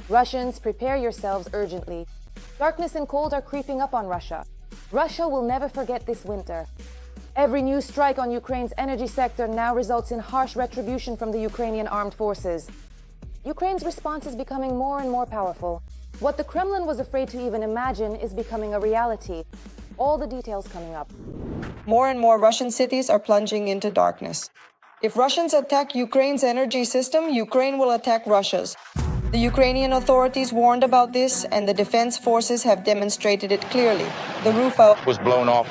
Russians, prepare yourselves urgently. Darkness and cold are creeping up on Russia. Russia will never forget this winter. Every new strike on Ukraine's energy sector now results in harsh retribution from the Ukrainian Armed Forces. Ukraine's response is becoming more and more powerful. What the Kremlin was afraid to even imagine is becoming a reality. All the details coming up. More and more Russian cities are plunging into darkness. If Russians attack Ukraine's energy system, Ukraine will attack Russia's. The Ukrainian authorities warned about this, and the defense forces have demonstrated it clearly. The roof was blown off.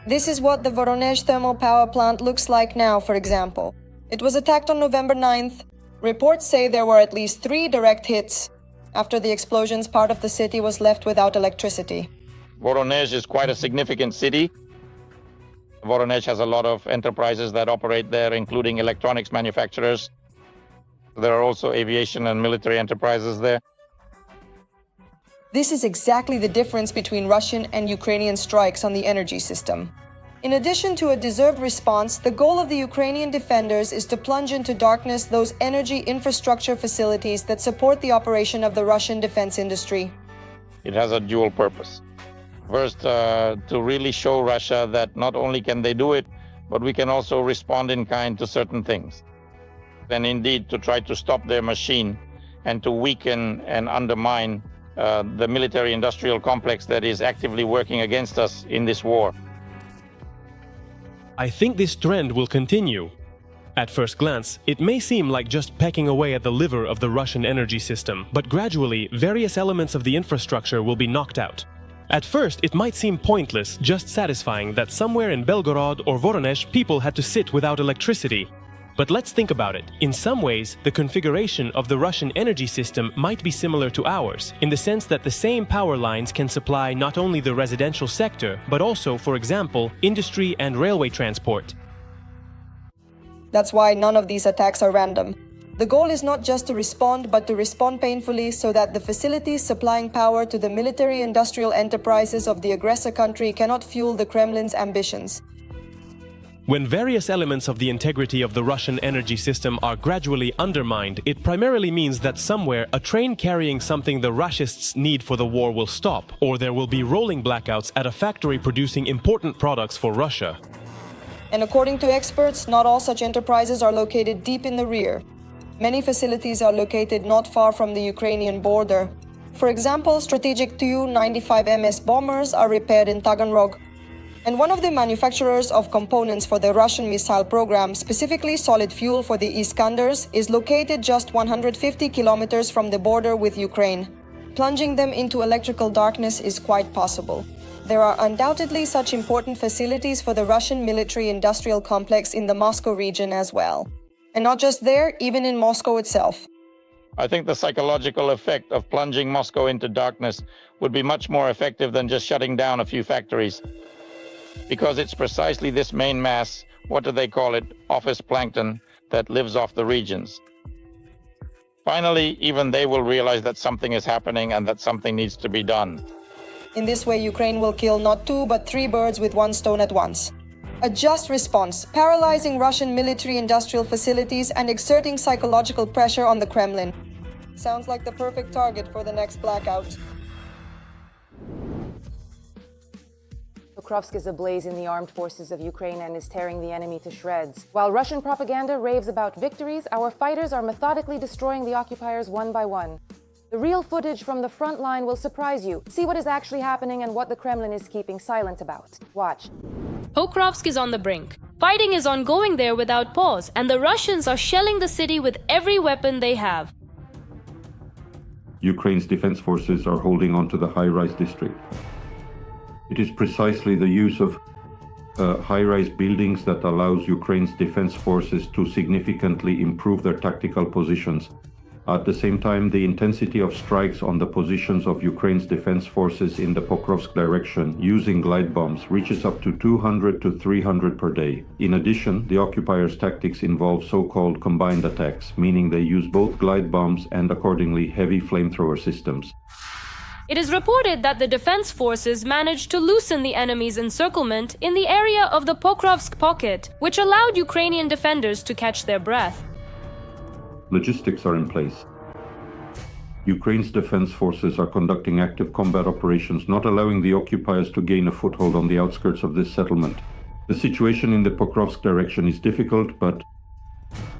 This is what the Voronezh thermal power plant looks like now, for example. It was attacked on November 9th. Reports say there were at least 3 direct hits. After the explosions, part of the city was left without electricity. Voronezh is quite a significant city. Voronezh has a lot of enterprises that operate there, including electronics manufacturers. There are also aviation and military enterprises there. This is exactly the difference between Russian and Ukrainian strikes on the energy system. In addition to a deserved response, the goal of the Ukrainian defenders is to plunge into darkness those energy infrastructure facilities that support the operation of the Russian defense industry. It has a dual purpose. First, to really show Russia that not only can they do it, but we can also respond in kind to certain things. And indeed, to try to stop their machine and to weaken and undermine the military-industrial complex that is actively working against us in this war. I think this trend will continue. At first glance, it may seem like just pecking away at the liver of the Russian energy system, but gradually, various elements of the infrastructure will be knocked out. At first, it might seem pointless, just satisfying that somewhere in Belgorod or Voronezh people had to sit without electricity. But let's think about it. In some ways, the configuration of the Russian energy system might be similar to ours, in the sense that the same power lines can supply not only the residential sector, but also, for example, industry and railway transport. That's why none of these attacks are random. The goal is not just to respond, but to respond painfully so that the facilities supplying power to the military-industrial enterprises of the aggressor country cannot fuel the Kremlin's ambitions. When various elements of the integrity of the Russian energy system are gradually undermined, it primarily means that somewhere a train carrying something the Russists need for the war will stop, or there will be rolling blackouts at a factory producing important products for Russia. And according to experts, not all such enterprises are located deep in the rear. Many facilities are located not far from the Ukrainian border. For example, strategic Tu-95 MS bombers are repaired in Taganrog. And one of the manufacturers of components for the Russian missile program, specifically solid fuel for the Iskanders, is located just 150 kilometers from the border with Ukraine. Plunging them into electrical darkness is quite possible. There are undoubtedly such important facilities for the Russian military-industrial complex in the Moscow region as well. And not just there, even in Moscow itself. I think the psychological effect of plunging Moscow into darkness would be much more effective than just shutting down a few factories. Because it's precisely this main mass, what do they call it, office plankton, that lives off the regions. Finally, even they will realize that something is happening and that something needs to be done. In this way, Ukraine will kill not 2 but 3 birds with 1 stone at once. A just response, paralyzing Russian military-industrial facilities and exerting psychological pressure on the Kremlin. Sounds like the perfect target for the next blackout. Pokrovsk is ablaze in the armed forces of Ukraine and is tearing the enemy to shreds. While Russian propaganda raves about victories, our fighters are methodically destroying the occupiers one by one. The real footage from the front line will surprise you. See what is actually happening and what the Kremlin is keeping silent about. Watch. Pokrovsk is on the brink. Fighting is ongoing there without pause, and the Russians are shelling the city with every weapon they have. Ukraine's defense forces are holding on to the high-rise district. It is precisely the use of high-rise buildings that allows Ukraine's defense forces to significantly improve their tactical positions. At the same time, the intensity of strikes on the positions of Ukraine's defense forces in the Pokrovsk direction using glide bombs reaches up to 200 to 300 per day. In addition, the occupiers' tactics involve so-called combined attacks, meaning they use both glide bombs and accordingly heavy flamethrower systems. It is reported that the defense forces managed to loosen the enemy's encirclement in the area of the Pokrovsk pocket, which allowed Ukrainian defenders to catch their breath. Logistics are in place. Ukraine's defense forces are conducting active combat operations, not allowing the occupiers to gain a foothold on the outskirts of this settlement. The situation in the Pokrovsk direction is difficult, but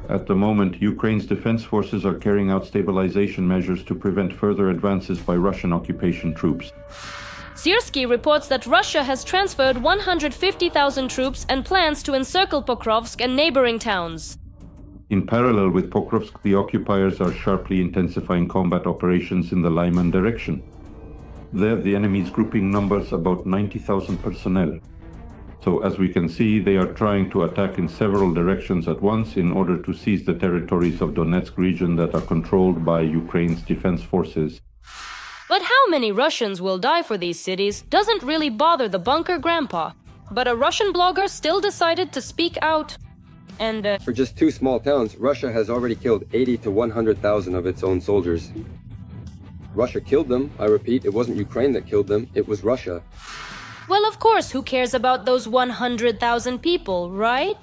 at the moment, Ukraine's defense forces are carrying out stabilization measures to prevent further advances by Russian occupation troops. Siersky reports that Russia has transferred 150,000 troops and plans to encircle Pokrovsk and neighboring towns. In parallel with Pokrovsk, the occupiers are sharply intensifying combat operations in the Lyman direction. There, the enemy's grouping numbers about 90,000 personnel. So, as we can see, they are trying to attack in several directions at once in order to seize the territories of Donetsk region that are controlled by Ukraine's defense forces. But how many Russians will die for these cities doesn't really bother the bunker grandpa. But a Russian blogger still decided to speak out. And For just 2 small towns, Russia has already killed 80 to 100,000 of its own soldiers. Russia killed them. I repeat, it wasn't Ukraine that killed them, it was Russia. well, of course, who cares about those 100,000 people, right?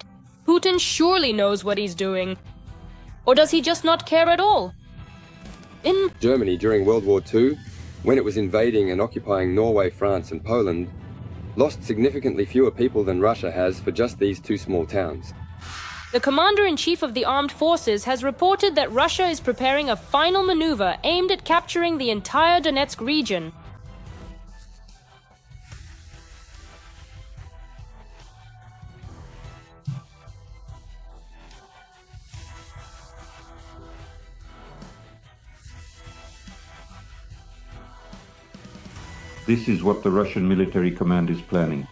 Putin surely knows what he's doing. Or does he just not care at all? In Germany during World War II, when it was invading and occupying Norway, France and Poland, lost significantly fewer people than Russia has for just these 2 small towns. The commander-in-chief of the armed forces has reported that Russia is preparing a final maneuver aimed at capturing the entire Donetsk region. This is what the Russian military command is planning.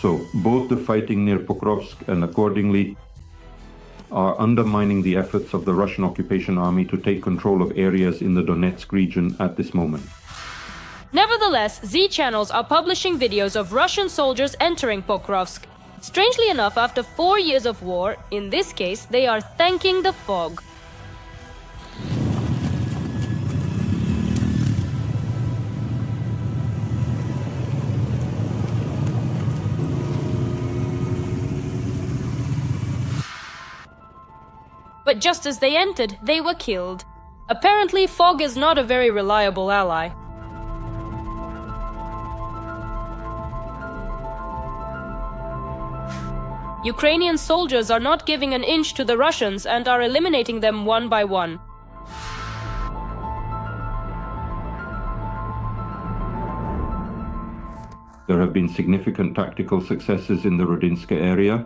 So both the fighting near Pokrovsk and accordingly are undermining the efforts of the Russian occupation army to take control of areas in the Donetsk region at this moment. Nevertheless, Z channels are publishing videos of Russian soldiers entering Pokrovsk. Strangely enough, after 4 years of war, in this case, they are thanking the fog. But just as they entered, they were killed. Apparently, fog is not a very reliable ally. Ukrainian soldiers are not giving an inch to the Russians and are eliminating them one by one. There have been significant tactical successes in the Rodinska area.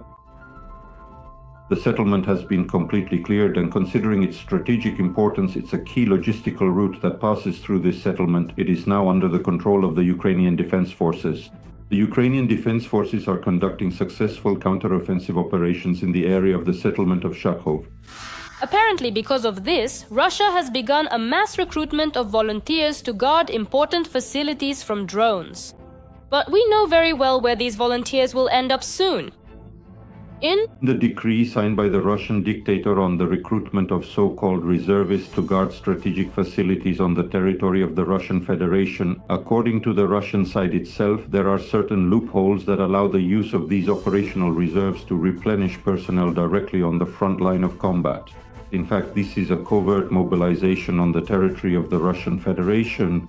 The settlement has been completely cleared, and considering its strategic importance, it's a key logistical route that passes through this settlement. It is now under the control of the Ukrainian Defense Forces. The Ukrainian Defense Forces are conducting successful counteroffensive operations in the area of the settlement of Shakhov. Apparently, because of this, Russia has begun a mass recruitment of volunteers to guard important facilities from drones. But we know very well where these volunteers will end up soon. In the decree signed by the Russian dictator on the recruitment of so-called reservists to guard strategic facilities on the territory of the Russian Federation, according to the Russian side itself, there are certain loopholes that allow the use of these operational reserves to replenish personnel directly on the front line of combat. In fact, this is a covert mobilization on the territory of the Russian Federation.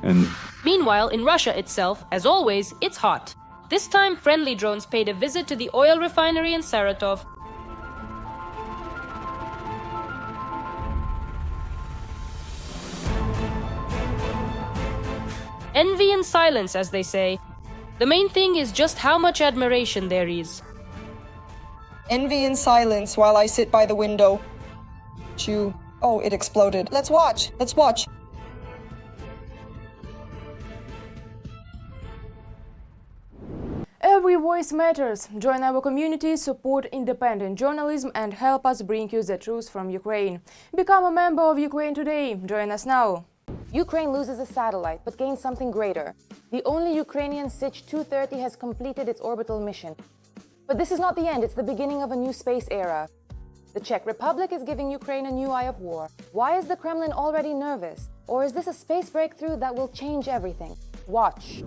And meanwhile, in Russia itself, as always, it's hot. This time, friendly drones paid a visit to the oil refinery in Saratov. Envy and silence, as they say. The main thing is just how much admiration there is. Envy in silence while I sit by the window. Oh, it exploded. Let's watch. Let's watch. Every voice matters. Join our community, support independent journalism and help us bring you the truth from Ukraine. Become a member of Ukraine today. Join us now. Ukraine loses a satellite but gains something greater. The only Ukrainian Sich-230 has completed its orbital mission. But this is not the end, it's the beginning of a new space era. The Czech Republic is giving Ukraine a new eye of war. Why is the Kremlin already nervous? Or is this a space breakthrough that will change everything? Watch.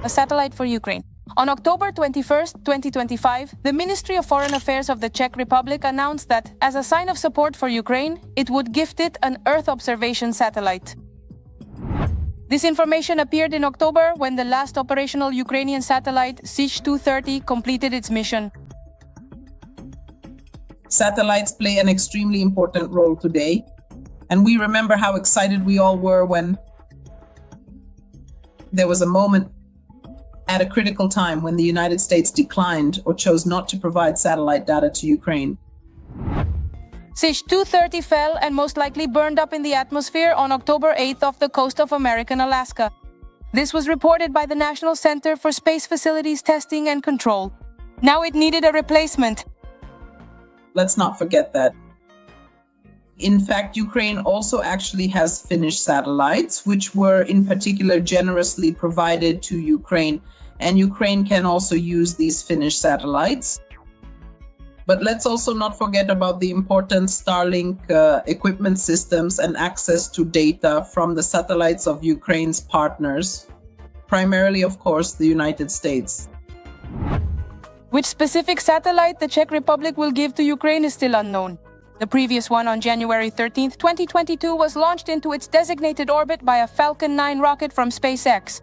A satellite for Ukraine. On October 21, 2025, the Ministry of Foreign Affairs of the Czech Republic announced that, as a sign of support for Ukraine, it would gift it an Earth observation satellite. This information appeared in October when the last operational Ukrainian satellite, Sich-230, completed its mission. Satellites play an extremely important role today, and we remember how excited we all were when there was a moment at a critical time when the United States declined or chose not to provide satellite data to Ukraine. Sich-230 fell and most likely burned up in the atmosphere on October 8th off the coast of American Alaska. This was reported by the National Center for Space Facilities Testing and Control. Now it needed a replacement. Let's not forget that. In fact, Ukraine also actually has Finnish satellites, which were in particular generously provided to Ukraine. And Ukraine can also use these Finnish satellites. But let's also not forget about the important Starlink equipment systems and access to data from the satellites of Ukraine's partners, primarily, of course, the United States. Which specific satellite the Czech Republic will give to Ukraine is still unknown. The previous one on January 13, 2022 was launched into its designated orbit by a Falcon 9 rocket from SpaceX.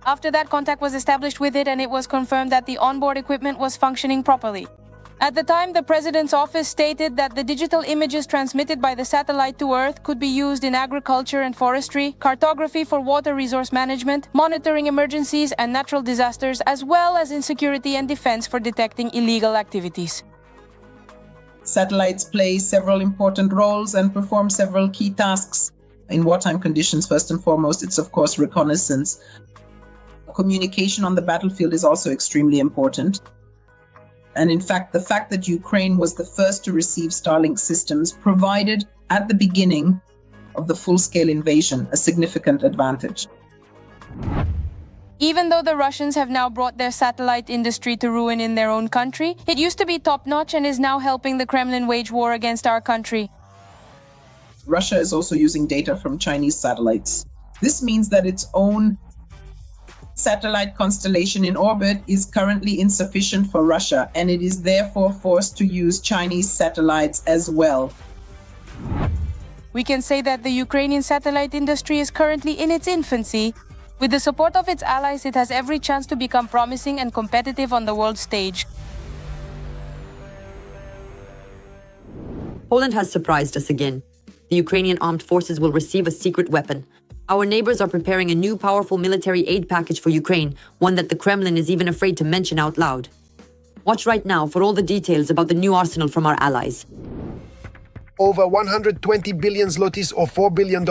After that, contact was established with it and it was confirmed that the onboard equipment was functioning properly. At the time, the President's office stated that the digital images transmitted by the satellite to Earth could be used in agriculture and forestry, cartography for water resource management, monitoring emergencies and natural disasters, as well as in security and defense for detecting illegal activities. Satellites play several important roles and perform several key tasks in wartime conditions. First and foremost, it's of course reconnaissance. Communication on the battlefield is also extremely important. And in fact, the fact that Ukraine was the first to receive Starlink systems provided, at the beginning of the full-scale invasion, a significant advantage. Even though the Russians have now brought their satellite industry to ruin in their own country, it used to be top-notch and is now helping the Kremlin wage war against our country. Russia is also using data from Chinese satellites. This means that its own satellite constellation in orbit is currently insufficient for Russia, and it is therefore forced to use Chinese satellites as well. We can say that the Ukrainian satellite industry is currently in its infancy. With the support of its allies, it has every chance to become promising and competitive on the world stage. Poland has surprised us again. The Ukrainian Armed Forces will receive a secret weapon. Our neighbors are preparing a new powerful military aid package for Ukraine, one that the Kremlin is even afraid to mention out loud. Watch right now for all the details about the new arsenal from our allies. Over 120 billion zlotys or $4 billion.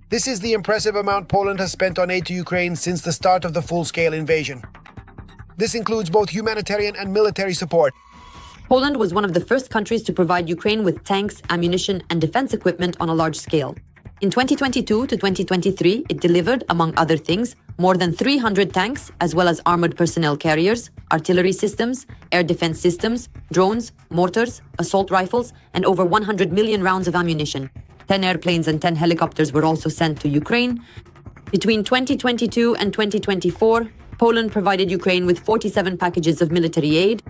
This is the impressive amount Poland has spent on aid to Ukraine since the start of the full-scale invasion. This includes both humanitarian and military support. Poland was one of the first countries to provide Ukraine with tanks, ammunition, and defense equipment on a large scale. In 2022 to 2023, it delivered, among other things, more than 300 tanks, as well as armored personnel carriers, artillery systems, air defense systems, drones, mortars, assault rifles, and over 100 million rounds of ammunition. 10 airplanes and 10 helicopters were also sent to Ukraine. Between 2022 and 2024, Poland provided Ukraine with 47 packages of military aid.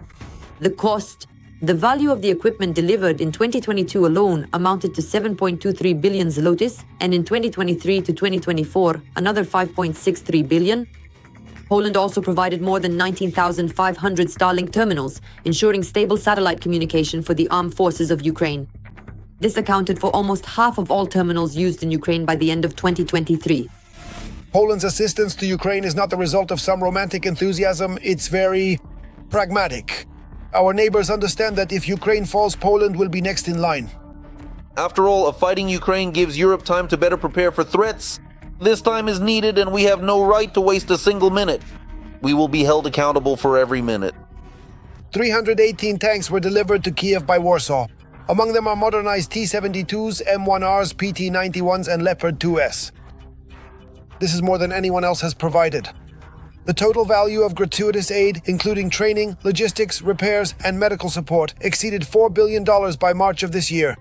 The value of the equipment delivered in 2022 alone amounted to 7.23 billion zlotys, and in 2023 to 2024, another 5.63 billion. Poland also provided more than 19,500 Starlink terminals, ensuring stable satellite communication for the armed forces of Ukraine. This accounted for almost half of all terminals used in Ukraine by the end of 2023. Poland's assistance to Ukraine is not the result of some romantic enthusiasm, it's very pragmatic. Our neighbors understand that if Ukraine falls, Poland will be next in line. After all, a fighting Ukraine gives Europe time to better prepare for threats. This time is needed and we have no right to waste a single minute. We will be held accountable for every minute. 318 tanks were delivered to Kiev by Warsaw. Among them are modernized T-72s, M1Rs, PT-91s and Leopard 2S. This is more than anyone else has provided. The total value of gratuitous aid, including training, logistics, repairs, and medical support, exceeded $4 billion by March of this year.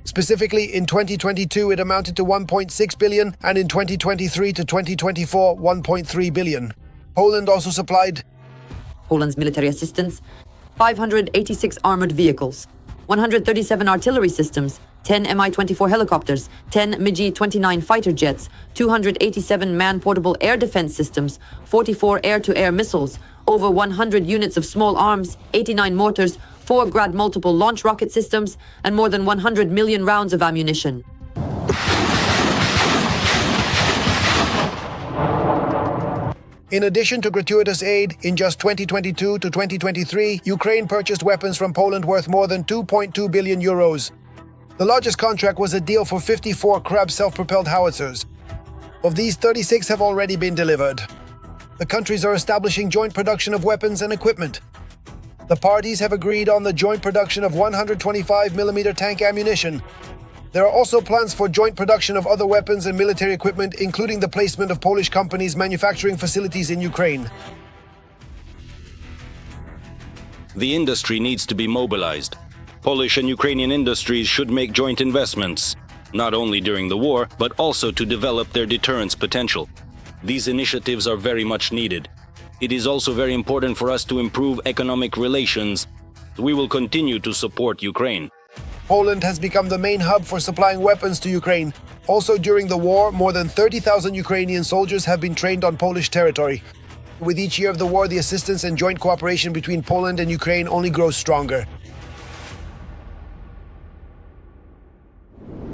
Specifically, in 2022, it amounted to $1.6 billion, and in 2023 to 2024, $1.3 billion. Poland also supplied Poland's military assistance, 586 armored vehicles, 137 artillery systems, 10 Mi-24 helicopters, 10 MiG-29 fighter jets, 287 man-portable air defense systems, 44 air-to-air missiles, over 100 units of small arms, 89 mortars, 4 Grad multiple launch rocket systems, and more than 100 million rounds of ammunition. In addition to gratuitous aid, in just 2022 to 2023, Ukraine purchased weapons from Poland worth more than 2.2 billion euros. The largest contract was a deal for 54 Krab self-propelled howitzers. Of these, 36 have already been delivered. The countries are establishing joint production of weapons and equipment. The parties have agreed on the joint production of 125mm tank ammunition. There are also plans for joint production of other weapons and military equipment, including the placement of Polish companies' manufacturing facilities in Ukraine. The industry needs to be mobilized. Polish and Ukrainian industries should make joint investments, not only during the war, but also to develop their deterrence potential. These initiatives are very much needed. It is also very important for us to improve economic relations. We will continue to support Ukraine. Poland has become the main hub for supplying weapons to Ukraine. Also during the war, more than 30,000 Ukrainian soldiers have been trained on Polish territory. With each year of the war, the assistance and joint cooperation between Poland and Ukraine only grows stronger.